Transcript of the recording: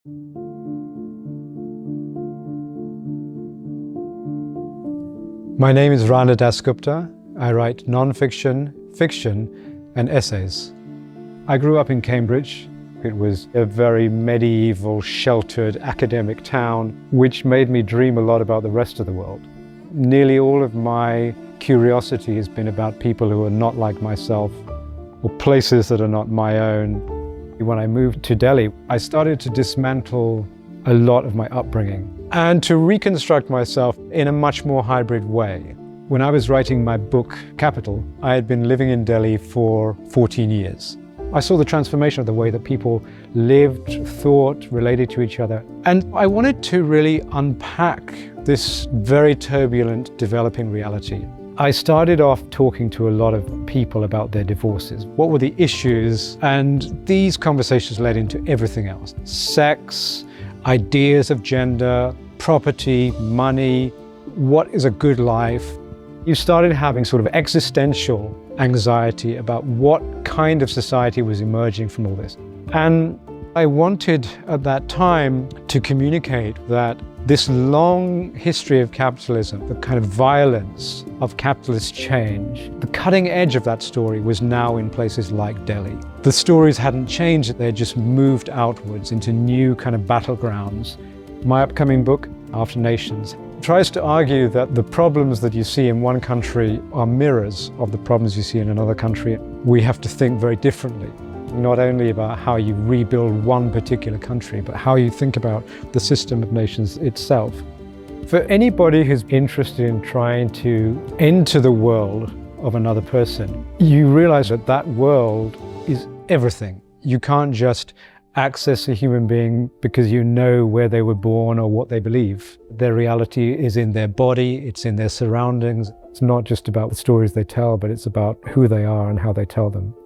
My name is Rana Dasgupta. I write non-fiction, fiction, and essays. I grew up in Cambridge. It was a very medieval, sheltered academic town, which made me dream a lot about the rest of the world. Nearly all of my curiosity has been about people who are not like myself, or places that are not my own. When I moved to Delhi, I started to dismantle a lot of my upbringing and to reconstruct myself in a much more hybrid way. When I was writing my book, Capital, I had been living in Delhi for 14 years. I saw the transformation of the way that people lived, thought, related to each other. And I wanted to really unpack this very turbulent, developing reality. I started off talking to a lot of people about their divorces. What were the issues? And these conversations led into everything else. Sex, ideas of gender, property, money, what is a good life? You started having sort of existential anxiety about what kind of society was emerging from all this. And I wanted at that time to communicate that this long history of capitalism, the kind of violence of capitalist change, the cutting edge of that story was now in places like Delhi. The stories hadn't changed, they had just moved outwards into new kind of battlegrounds. My upcoming book, After Nations, tries to argue that the problems that you see in one country are mirrors of the problems you see in another country. We have to think very differently, not only about how you rebuild one particular country, but how you think about the system of nations itself. For anybody who's interested in trying to enter the world of another person, you realize that that world is everything. You can't just access a human being because you know where they were born or what they believe. Their reality is in their body, it's in their surroundings. It's not just about the stories they tell, but it's about who they are and how they tell them.